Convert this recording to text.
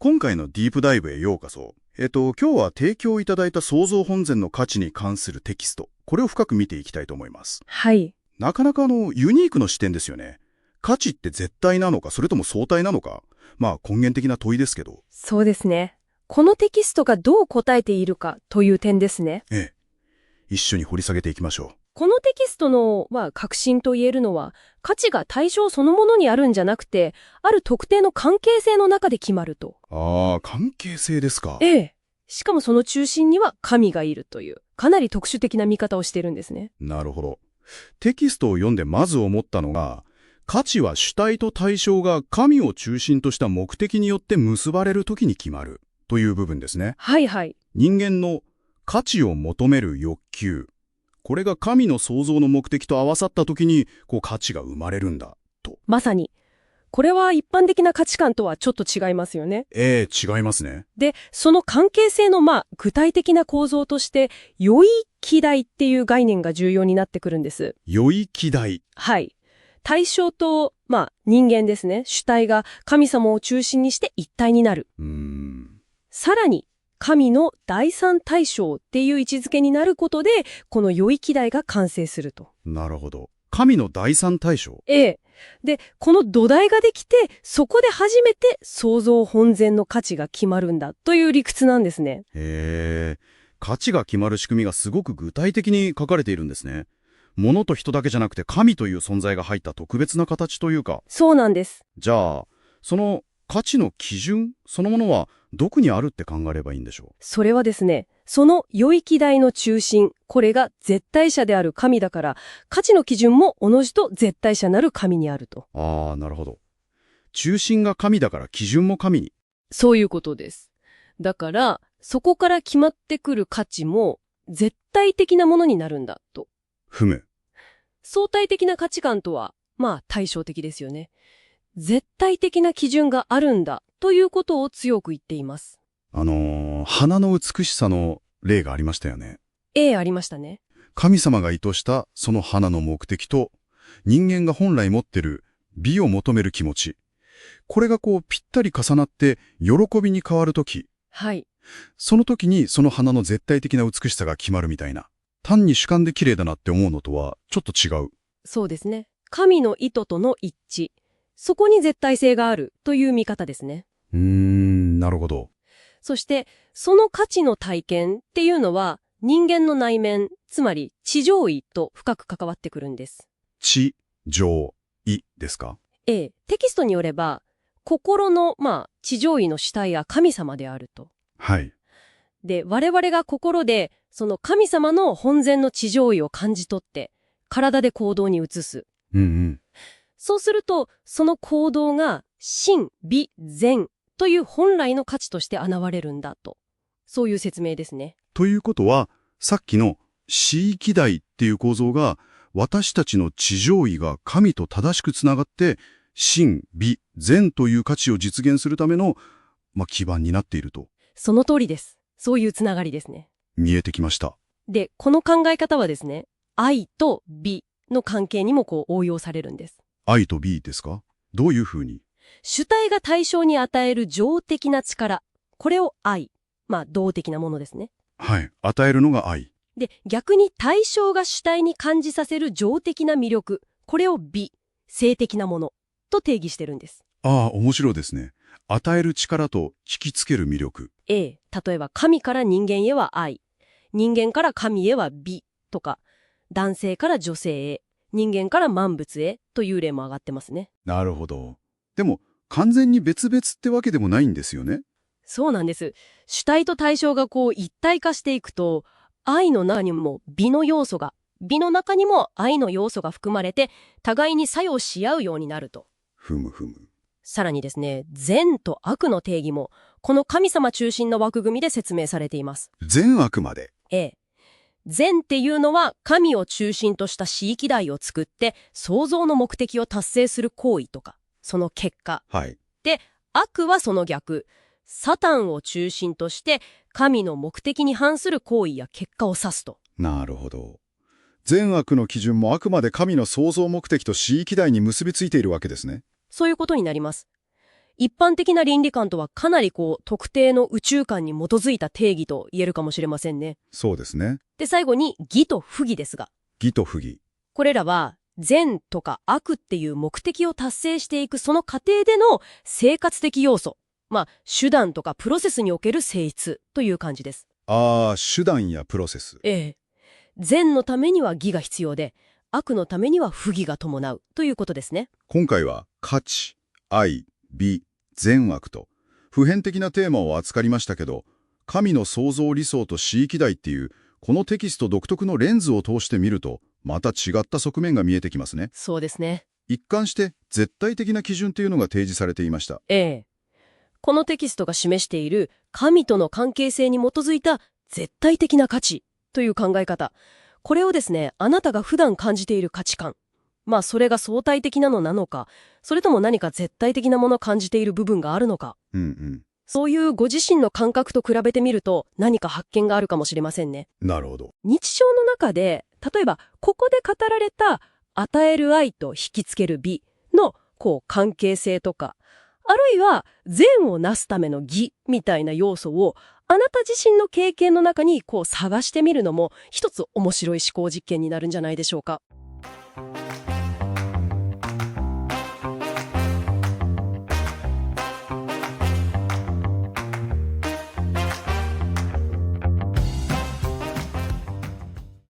今回のディープダイブへようこそ。今日は提供いただいた創造本然の価値に関するテキスト、これを深く見ていきたいと思います。はい。なかなかユニークな視点ですよね。価値って絶対なのか、それとも相対なのか。根源的な問いですけど。そうですね。このテキストがどう答えているかという点ですね。ええ。一緒に掘り下げていきましょう。このテキストの、核心と言えるのは、価値が対象そのものにあるんじゃなくて、ある特定の関係性の中で決まると。関係性ですか。ええ。しかもその中心には神がいるという、かなり特殊的な見方をしてるんですね。なるほど。テキストを読んでまず思ったのが、価値は主体と対象が神を中心とした目的によって結ばれるときに決まるという部分ですね。はいはい。人間の価値を求める欲求。これが神の創造の目的と合わさったときに、価値が生まれるんだ、と。まさに。これは一般的な価値観とはちょっと違いますよね。違いますね。で、その関係性の具体的な構造として、良い希代っていう概念が重要になってくるんです。良い希代。はい。対象と、人間ですね。主体が神様を中心にして一体になる。さらに、神の第三対象っていう位置づけになることで、この良い希代が完成すると。なるほど。神の第三対象。ええ。で、この土台ができて、そこで初めて創造本然の価値が決まるんだという理屈なんですね。へえ。価値が決まる仕組みがすごく具体的に書かれているんですね。物と人だけじゃなくて神という存在が入った特別な形というか。そうなんです。じゃあ、その価値の基準そのものはどこにあるって考えればいいんでしょう。それはですね、その良い希代の中心、これが絶対者である神だから、価値の基準もおのずと絶対者なる神にあると。なるほど。中心が神だから基準も神に。そういうことです。だから、そこから決まってくる価値も絶対的なものになるんだと。ふむ。相対的な価値観とは、対照的ですよね。絶対的な基準があるんだということを強く言っています。花の美しさの例がありましたよね。ありましたね。神様が意図したその花の目的と、人間が本来持ってる美を求める気持ち。これがぴったり重なって喜びに変わるとき。はい。その時にその花の絶対的な美しさが決まるみたいな。単に主観で綺麗だなって思うのとはちょっと違う。そうですね。神の意図との一致。そこに絶対性があるという見方ですね。なるほど。そして、その価値の体験っていうのは、人間の内面、つまり地上位と深く関わってくるんです。地上位ですか？テキストによれば、心の、地上位の主体は神様であると。はい。で、我々が心で、その神様の本然の地上位を感じ取って、体で行動に移す。そうすると、その行動が、真、美、善という本来の価値として現れるんだと。そういう説明ですね。ということは、さっきの地域代っていう構造が、私たちの地上位が神と正しくつながって、真、美、善という価値を実現するための、基盤になっていると。その通りです。そういうつながりですね。見えてきました。で、この考え方はですね、愛と美の関係にも応用されるんです。愛と美ですか？どういうふうに？主体が対象に与える情的な力。これを愛。動的なものですね。はい。与えるのが愛。で、逆に対象が主体に感じさせる情的な魅力。これを美。性的なもの。と定義してるんです。面白いですね。与える力と引きつける魅力。例えば神から人間へは愛。人間から神へは美。とか、男性から女性へ。人間から万物へ。という例も挙がってますね。なるほど。でも、完全に別々ってわけでもないんですよね。そうなんです。主体と対象が一体化していくと、愛の中にも美の要素が、美の中にも愛の要素が含まれて、互いに作用し合うようになると。ふむふむ。さらにですね、善と悪の定義も、この神様中心の枠組みで説明されています。善悪まで。善っていうのは神を中心とした地域代を作って創造の目的を達成する行為とか、その結果。はい。で、悪はその逆。サタンを中心として神の目的に反する行為や結果を指すと。なるほど。善悪の基準もあくまで神の創造目的と地域代に結びついているわけですね。そういうことになります。一般的な倫理観とはかなり特定の宇宙観に基づいた定義と言えるかもしれませんね。そうですね。で、最後に義と不義ですが。義と不義。これらは善とか悪っていう目的を達成していくその過程での生活的要素。手段とかプロセスにおける性質という感じです。手段やプロセス。善のためには義が必要で、悪のためには不義が伴うということですね。今回は価値、愛、美、善悪と普遍的なテーマを扱いましたけど、神の創造理想と死域大っていうこのテキスト独特のレンズを通して見ると、また違った側面が見えてきますね。そうですね。一貫して絶対的な基準というのが提示されていました。このテキストが示している神との関係性に基づいた絶対的な価値という考え方。これをですね、あなたが普段感じている価値観。それが相対的なのなのか、それとも何か絶対的なものを感じている部分があるのか。そういうご自身の感覚と比べてみると何か発見があるかもしれませんね。なるほど。日常の中で、例えばここで語られた与える愛と引きつける美の関係性とか、あるいは善をなすための義みたいな要素をあなた自身の経験の中に探してみるのも一つ面白い思考実験になるんじゃないでしょうか。